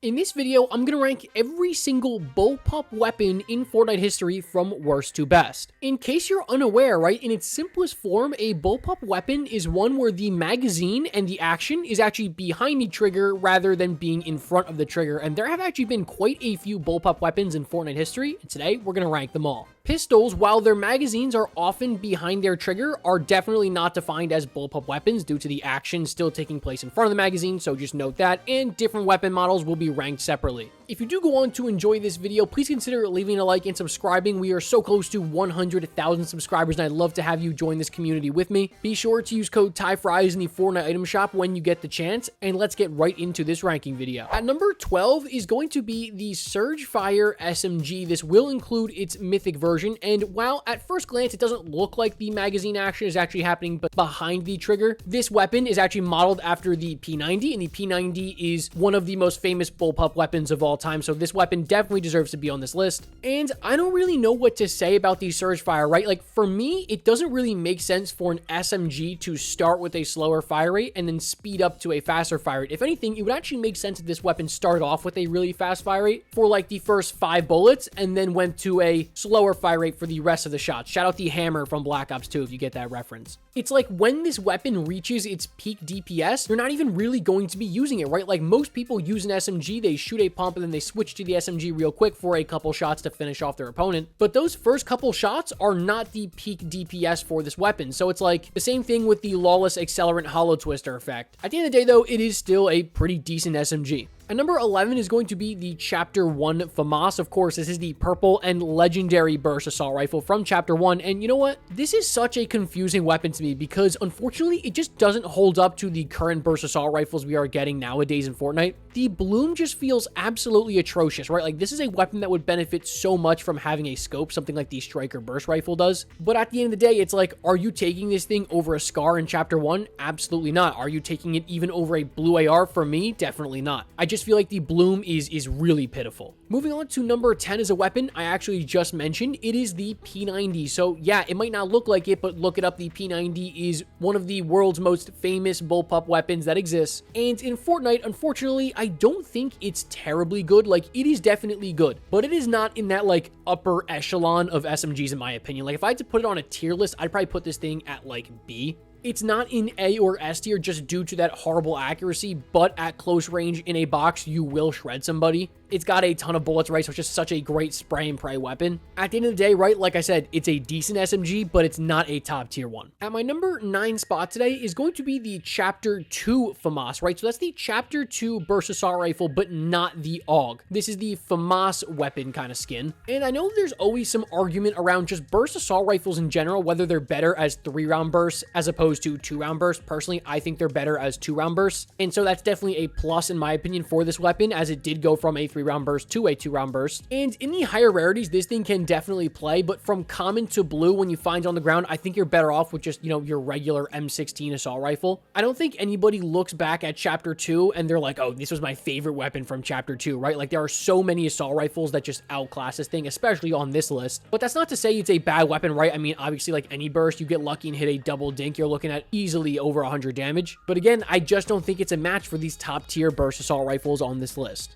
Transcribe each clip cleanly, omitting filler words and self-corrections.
In this video, I'm gonna rank every single bullpup weapon in Fortnite history from worst to best. In case you're unaware, right, in its simplest form, a bullpup weapon is one where the magazine and the action is actually behind the trigger rather than being in front of the trigger, and there have actually been quite a few bullpup weapons in Fortnite history, and today we're gonna rank them all. Pistols, while their magazines are often behind their trigger, are definitely not defined as bullpup weapons due to the action still taking place in front of the magazine, so just note that, and different weapon models will be ranked separately. If you do go on to enjoy this video, please consider leaving a like and subscribing. We are so close to 100,000 subscribers, and I'd love to have you join this community with me. Be sure to use code TYFRYZ in the Fortnite item shop when you get the chance, and let's get right into this ranking video. At number 12 is going to be the Surgefire SMG. This will include its mythic version, and while at first glance it doesn't look like the magazine action is actually happening but behind the trigger, this weapon is actually modeled after the P90, and the P90 is one of the most famous bullpup weapons of all time, so this weapon definitely deserves to be on this list. And I don't really know what to say about the Surgefire, right? Like, for me, it doesn't really make sense for an SMG to start with a slower fire rate and then speed up to a faster fire rate. If anything, it would actually make sense if this weapon started off with a really fast fire rate for like the first 5 bullets and then went to a slower fire rate for the rest of the shots. Shout out the hammer from Black Ops 2 if you get that reference. It's like when this weapon reaches its peak DPS, you're not even really going to be using it, right? Like, most people use an SMG, they shoot a pump and then they switch to the SMG real quick for a couple shots to finish off their opponent. But those first couple shots are not the peak DPS for this weapon. So it's like the same thing with the Lawless Accelerant Hollow Twister effect. At the end of the day though, it is still a pretty decent SMG. And number 11 is going to be the Chapter 1 FAMAS. Of course, this is the purple and legendary burst assault rifle from Chapter 1. And you know what? This is such a confusing weapon to me because unfortunately, it just doesn't hold up to the current burst assault rifles we are getting nowadays in Fortnite. The bloom just feels absolutely atrocious, right? Like, this is a weapon that would benefit so much from having a scope, something like the Striker burst rifle does. But at the end of the day, it's like, are you taking this thing over a SCAR in Chapter 1? Absolutely not. Are you taking it even over a blue AR? For me, definitely not. I just feel like the bloom is really pitiful. Moving on to number 10 is a weapon I actually just mentioned. It is the P90. So yeah, it might not look like it, but look it up. The P90 is one of the world's most famous bullpup weapons that exists. And in Fortnite, unfortunately, I don't think it's terribly good. Like, it is definitely good, but it is not in that like upper echelon of SMGs in my opinion. Like, if I had to put it on a tier list, I'd probably put this thing at like B. It's not in A or S tier just due to that horrible accuracy, but at close range in a box, you will shred somebody. It's got a ton of bullets, right? So it's just such a great spray and pray weapon. At the end of the day, right, like I said, it's a decent SMG, but it's not a top tier one. At my number 9 spot today is going to be the Chapter 2 FAMAS, right? So that's the Chapter 2 burst assault rifle, but not the AUG. This is the FAMAS weapon kind of skin. And I know there's always some argument around just burst assault rifles in general, whether they're better as 3-round bursts as opposed to 2-round bursts. Personally, I think they're better as 2-round bursts. And so that's definitely a plus in my opinion for this weapon, as it did go from a 3-round burst to a 2-round burst. And in the higher rarities, this thing can definitely play, but from common to blue, when you find it on the ground, I think you're better off with just, you know, your regular M16 assault rifle. I don't think anybody looks back at Chapter 2 and they're like, oh, this was my favorite weapon from Chapter 2, right? Like, there are so many assault rifles that just outclass this thing, especially on this list. But that's not to say it's a bad weapon, right? I mean, obviously, like any burst, you get lucky and hit a double dink, you're looking at easily over 100 damage. But again, I just don't think it's a match for these top tier burst assault rifles on this list.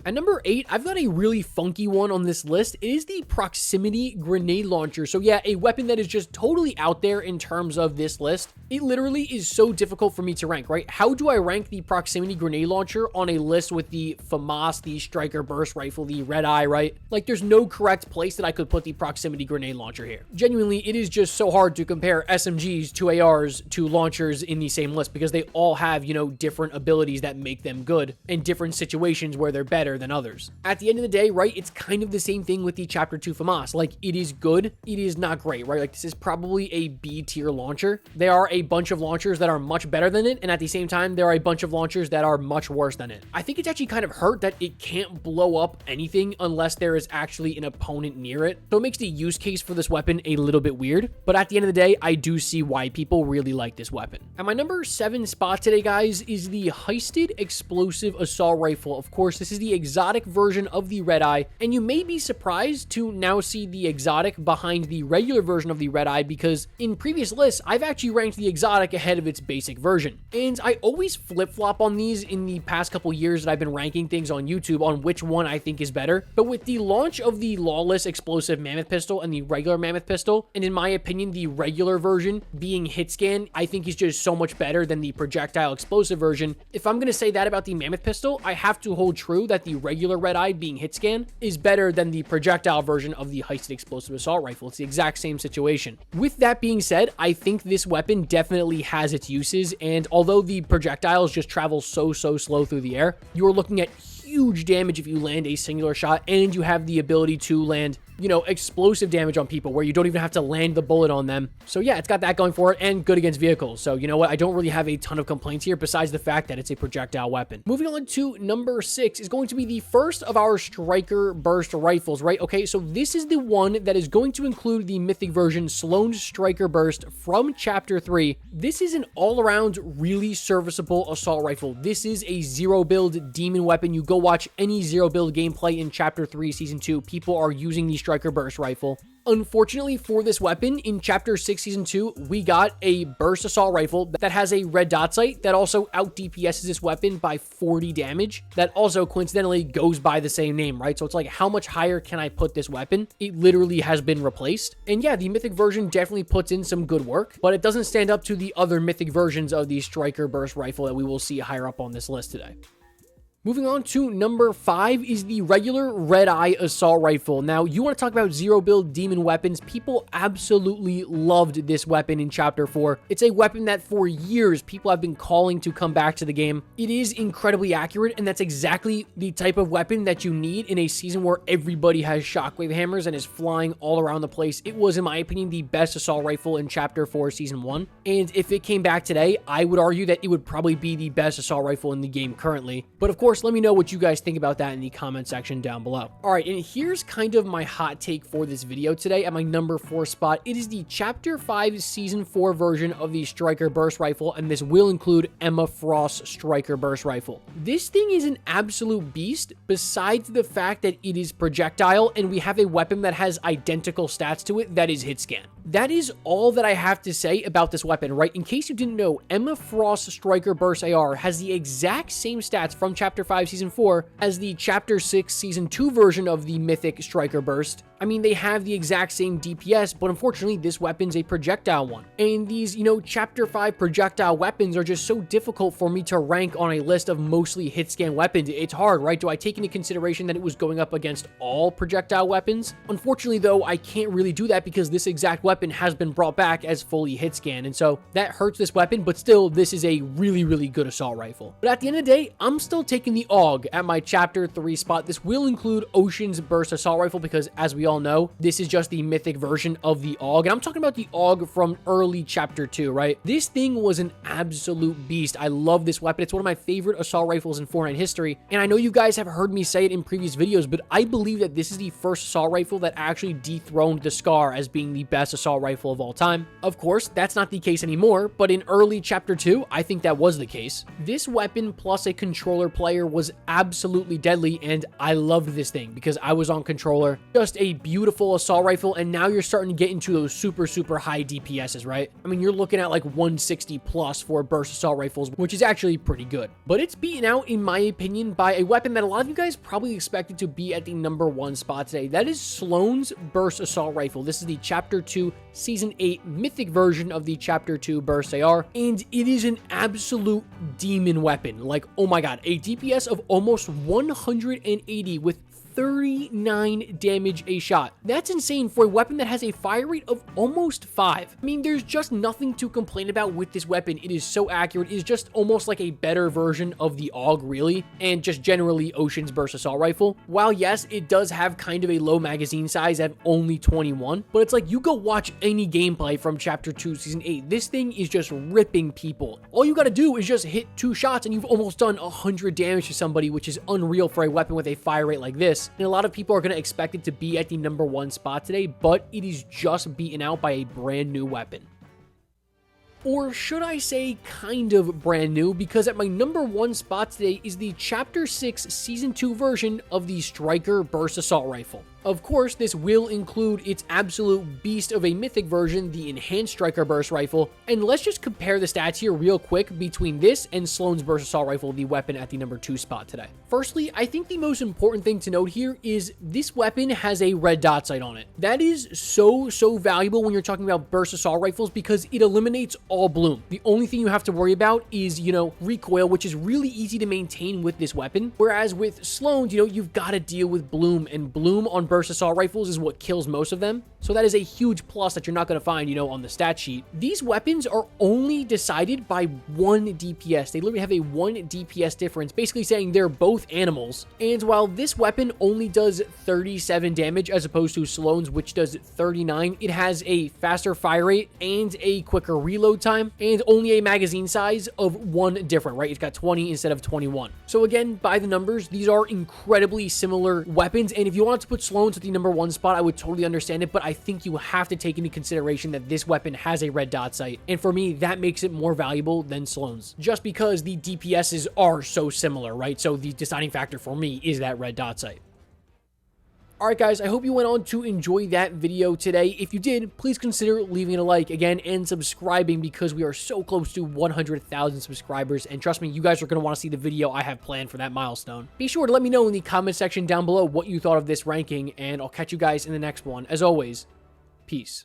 At number 8, I've got a really funky one on this list. It is the proximity grenade launcher. So yeah, a weapon that is just totally out there in terms of this list. It literally is so difficult for me to rank, right? How do I rank the proximity grenade launcher on a list with the FAMAS, the Striker burst rifle, the Red Eye, right? Like, there's no correct place that I could put the proximity grenade launcher here. Genuinely, it is just so hard to compare SMGs to ARs to launchers in the same list because they all have, you know, different abilities that make them good and different situations where they're better than others. At the end of the day, right, it's kind of the same thing with the Chapter 2 FAMAS. Like, it is good, it is not great, right? Like, this is probably a B tier launcher. There are a bunch of launchers that are much better than it, and at the same time, there are a bunch of launchers that are much worse than it. I think it's actually kind of hurt that it can't blow up anything unless there is actually an opponent near it. So it makes the use case for this weapon a little bit weird, but at the end of the day, I do see why people really like this weapon. At my number 7 spot today, guys, is the Heisted Explosive Assault Rifle. Of course, this is the exotic version of the red eye, and you may be surprised to now see the exotic behind the regular version of the red eye, because in previous lists, I've actually ranked the exotic ahead of its basic version. And I always flip-flop on these in the past couple years that I've been ranking things on YouTube on which one I think is better. But with the launch of the lawless explosive mammoth pistol and the regular mammoth pistol, and in my opinion, the regular version being hit scan, I think is just so much better than the projectile explosive version. If I'm going to say that about the mammoth pistol, I have to hold true that the regular red eye being hit scan is better than the projectile version of the heisted explosive assault rifle. It's the exact same situation. With that being said, I think this weapon definitely has its uses, and although the projectiles just travel so slow through the air, you're looking at huge damage if you land a singular shot, and you have the ability to land, you know, explosive damage on people where you don't even have to land the bullet on them. So yeah, it's got that going for it, and good against vehicles. So you know what? I don't really have a ton of complaints here besides the fact that it's a projectile weapon. Moving on to number 6 is going to be the first of our striker burst rifles, right? Okay, so this is the one that is going to include the mythic version Sloan's striker burst from chapter 3. This is an all-around really serviceable assault rifle. This is a zero build demon weapon. You go watch any zero build gameplay in chapter 3 season 2. People are using the striker burst rifle. Unfortunately for this weapon, in Chapter 6 Season 2, we got a burst assault rifle that has a red dot sight that also out DPSs this weapon by 40 damage. That also coincidentally goes by the same name, right? So it's like, how much higher can I put this weapon? It literally has been replaced. And yeah, the mythic version definitely puts in some good work, but it doesn't stand up to the other mythic versions of the striker burst rifle that we will see higher up on this list today. Moving on to number 5 is the regular red eye assault rifle. Now, you want to talk about zero build demon weapons. People absolutely loved this weapon in chapter 4. It's a weapon that for years people have been calling to come back to the game. It is incredibly accurate, and that's exactly the type of weapon that you need in a season where everybody has shockwave hammers and is flying all around the place. It was, in my opinion, the best assault rifle in chapter 4 season 1. And if it came back today, I would argue that it would probably be the best assault rifle in the game currently. But of course, let me know what you guys think about that in the comment section down below. All right, and here's kind of my hot take for this video today at my number 4 spot. It is the Chapter 5 Season 4 version of the Striker Burst Rifle, and this will include Emma Frost's Striker Burst Rifle. This thing is an absolute beast, besides the fact that it is projectile, and we have a weapon that has identical stats to it that is hit scan. That is all that I have to say about this weapon, right? In case you didn't know, Emma Frost's Striker Burst AR has the exact same stats from Chapter 5 Season 4 as the Chapter 6 Season 2 version of the Mythic Striker Burst. I mean, they have the exact same DPS, but unfortunately, this weapon's a projectile one. And these, you know, Chapter 5 projectile weapons are just so difficult for me to rank on a list of mostly hit scan weapons. It's hard, right? Do I take into consideration that it was going up against all projectile weapons? Unfortunately, though, I can't really do that because this exact weapon has been brought back as fully hit scan, and so that hurts this weapon, but still, this is a really good assault rifle. But at the end of the day, I'm still taking the AUG at my Chapter 3 spot. This will include Ocean's Burst Assault Rifle because, as we all know, this is just the mythic version of the AUG, and I'm talking about the AUG from early Chapter 2, right? This thing was an absolute beast. I love this weapon. It's one of my favorite assault rifles in Fortnite history, and I know you guys have heard me say it in previous videos, but I believe that this is the first assault rifle that actually dethroned the SCAR as being the best assault rifle of all time. Of course, that's not the case anymore, but in early Chapter 2, I think that was the case. This weapon plus a controller player was absolutely deadly, and I loved this thing because I was on controller. Just a beautiful assault rifle, and now you're starting to get into those super high DPSs, right? I mean, you're looking at like 160 plus for burst assault rifles, which is actually pretty good. But it's beaten out, in my opinion, by a weapon that a lot of you guys probably expected to be at the number 1 spot today. That is Sloan's Burst Assault Rifle. This is the Chapter 2 Season 8 mythic version of the Chapter 2 Burst AR, and it is an absolute demon weapon. Like, oh my god, a DPS of almost 180 with 39 damage a shot. That's insane for a weapon that has a fire rate of almost 5. I mean, there's just nothing to complain about with this weapon. It is so accurate. It is just almost like a better version of the AUG, really, and just generally Ocean's Burst Assault Rifle. While yes, it does have kind of a low magazine size at only 21, but it's like you go watch any gameplay from Chapter 2 Season 8. This thing is just ripping people. All you gotta do is just hit 2 shots and you've almost done 100 damage to somebody, which is unreal for a weapon with a fire rate like this. And a lot of people are going to expect it to be at the number 1 spot today, but it is just beaten out by a brand new weapon. Or should I say kind of brand new, because at my number 1 spot today is the Chapter 6 Season 2 version of the Striker Burst Assault Rifle. Of course, this will include its absolute beast of a mythic version, the Enhanced Striker Burst Rifle, and let's just compare the stats here real quick between this and Sloan's Burst Assault Rifle, the weapon at the number 2 spot today. Firstly, I think the most important thing to note here is this weapon has a red dot sight on it. That is so valuable when you're talking about Burst Assault Rifles because it eliminates all bloom. The only thing you have to worry about is, recoil, which is really easy to maintain with this weapon, whereas with Sloan's, you've got to deal with bloom, and bloom on Burst Assault Rifles is what kills most of them. So that is a huge plus that you're not going to find, on the stat sheet. These weapons are only decided by 1 DPS. They literally have a 1 DPS difference, basically saying they're both animals. And while this weapon only does 37 damage as opposed to Sloan's, which does 39, it has a faster fire rate and a quicker reload time and only a magazine size of 1 different, right? It's got 20 instead of 21. So again, by the numbers, these are incredibly similar weapons. And if you wanted to put Sloan's at the number 1 spot, I would totally understand it, but I think you have to take into consideration that this weapon has a red dot sight, and for me, that makes it more valuable than Sloan's, just because the DPSs are so similar, right? So the deciding factor for me is that red dot sight. Alright guys, I hope you went on to enjoy that video today. If you did, please consider leaving a like again and subscribing because we are so close to 100,000 subscribers, and trust me, you guys are going to want to see the video I have planned for that milestone. Be sure to let me know in the comment section down below what you thought of this ranking, and I'll catch you guys in the next one. As always, peace.